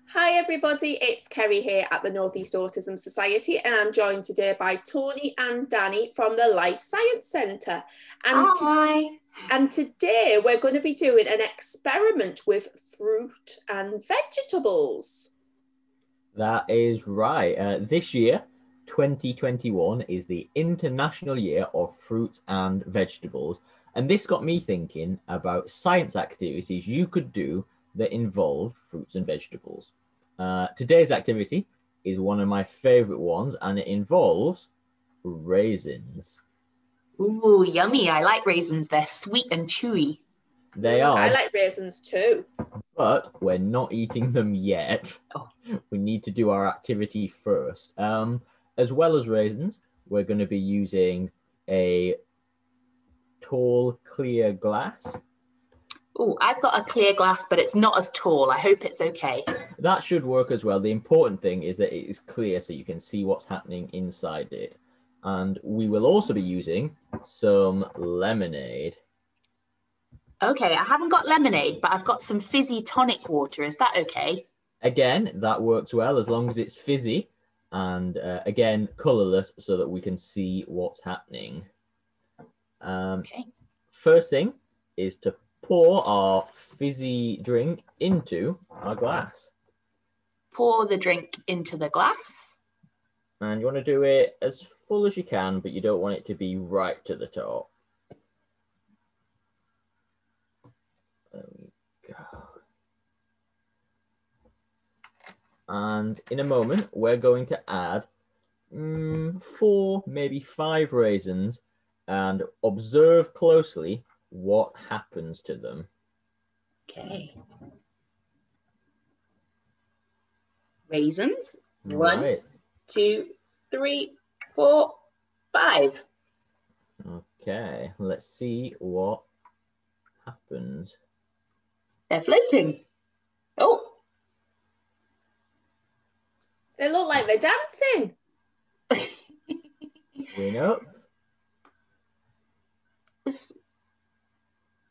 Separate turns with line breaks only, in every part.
Hi everybody, it's Kerrie here at the North East Autism Society and I'm joined today by Tony and Danny from the Life Science Centre.
Hi.
And today we're going to be doing an experiment with fruit and vegetables.
That is right. This year, 2021, is the International Year of Fruits and Vegetables. And this got me thinking about science activities you could do that involve fruits and vegetables. Today's activity is one of my favorite ones, and it involves raisins.
Ooh, yummy. I like raisins. They're sweet and chewy.
They are.
I like raisins too.
But we're not eating them yet.
Oh.
We need to do our activity first. As well as raisins, we're going to be using a tall, clear glass.
Oh, I've got a clear glass, but it's not as tall. I hope it's okay.
That should work as well. The important thing is that it is clear so you can see what's happening inside it. And we will also be using some lemonade.
Okay, I haven't got lemonade, but I've got some fizzy tonic water. Is that okay?
Again, that works well as long as it's fizzy and again, colorless so that we can see what's happening.
Okay.
First thing is to pour our fizzy drink into our glass.
Pour the drink into the glass.
And you want to do it as full as you can, but you don't want it to be right to the top. There we go. And in a moment, we're going to add 4, maybe 5 raisins and observe closely what happens to them.
Okay. Raisins.
Right.
1, 2, 3, 4, 5.
Okay, let's see what happens.
They're floating. Oh.
They look like they're dancing.
Wing up.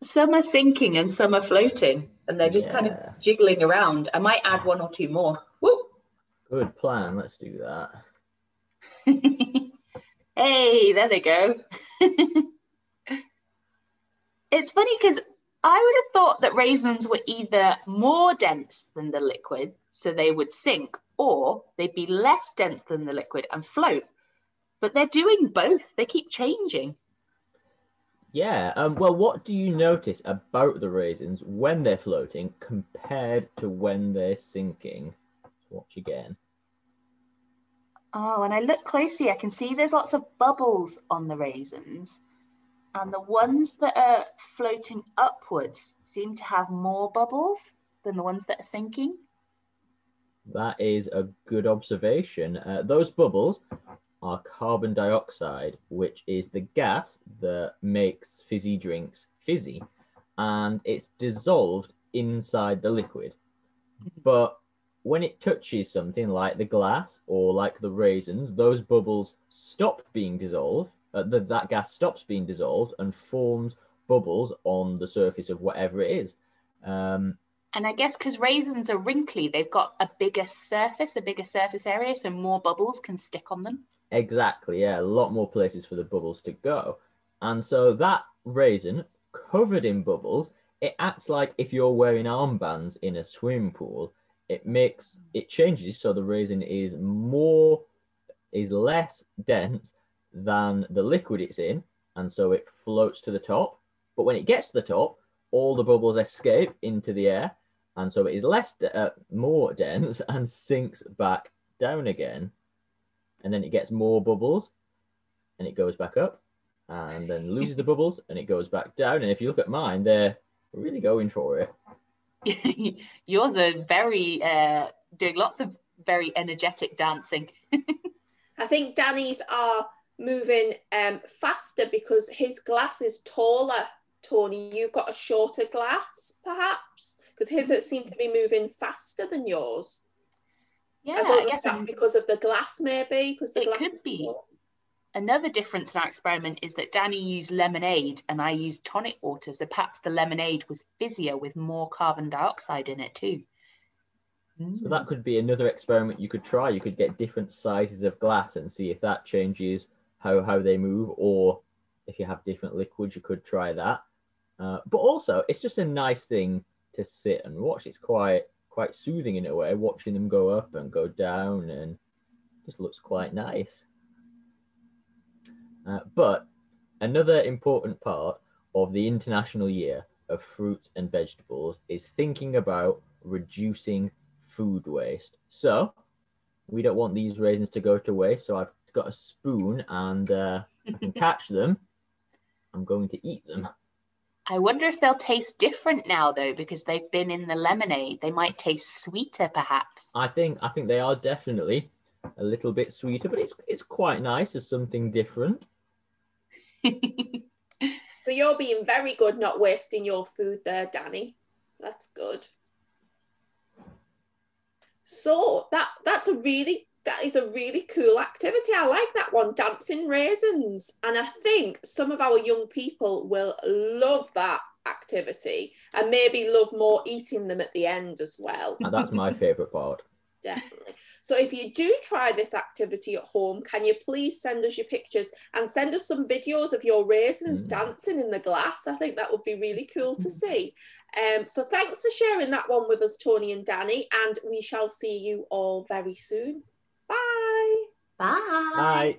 Some are sinking and some are floating, and they're just kind of jiggling around. I might add 1 or 2 more. Woo!
Good plan. Let's do that.
Hey, there they go. It's funny because I would have thought that raisins were either more dense than the liquid, so they would sink, or they'd be less dense than the liquid and float. But they're doing both. They keep changing.
Yeah. Well, what do you notice about the raisins when they're floating compared to when they're sinking? Watch again.
Oh, when I look closely, I can see there's lots of bubbles on the raisins. And the ones that are floating upwards seem to have more bubbles than the ones that are sinking.
That is a good observation. Those bubbles are carbon dioxide, which is the gas that makes fizzy drinks fizzy, and it's dissolved inside the liquid. But when it touches something like the glass or like the raisins, those bubbles stop being dissolved. That gas stops being dissolved and forms bubbles on the surface of whatever it is.
And I guess because raisins are wrinkly, they've got a bigger surface area, so more bubbles can stick on them.
Exactly, yeah, a lot more places for the bubbles to go. And so that raisin covered in bubbles, it acts like if you're wearing armbands in a swimming pool. It changes so the raisin is less dense than the liquid it's in, and so it floats to the top. But when it gets to the top, all the bubbles escape into the air, and so it is more dense and sinks back down again. And then it gets more bubbles and it goes back up and then loses the bubbles and it goes back down. And if you look at mine, they're really going for it.
Yours are doing lots of very energetic dancing.
I think Danny's are moving faster because his glass is taller. Tony, you've got a shorter glass, perhaps, because his seem to be moving faster than yours.
Yeah,
I don't know if that's because of the glass, maybe, because the glass
could
is
be.
small.
Another difference in our experiment is that Danny used lemonade and I used tonic water, so perhaps the lemonade was fizzier with more carbon dioxide in it too.
So that could be another experiment you could try. You could get different sizes of glass and see if that changes how they move, or if you have different liquids, you could try that. But also, it's just a nice thing to sit and watch. It's quite soothing in a way, watching them go up and go down, and just looks quite nice. But another important part of the International Year of Fruits and Vegetables is thinking about reducing food waste. So we don't want these raisins to go to waste. So I've got a spoon and I can catch them. I'm going to eat them.
I wonder if they'll taste different now, though, because they've been in the lemonade. They might taste sweeter, perhaps.
I think they are definitely a little bit sweeter, but it's quite nice as something different.
So you're being very good not wasting your food there, Danny. That's good. So that is a really cool activity. I like that one, dancing raisins. And I think some of our young people will love that activity and maybe love more eating them at the end as well.
And that's my favourite part.
Definitely. So if you do try this activity at home, can you please send us your pictures and send us some videos of your raisins dancing in the glass? I think that would be really cool to see. So thanks for sharing that one with us, Tony and Danny, and we shall see you all very soon. Bye.
Bye.
Bye.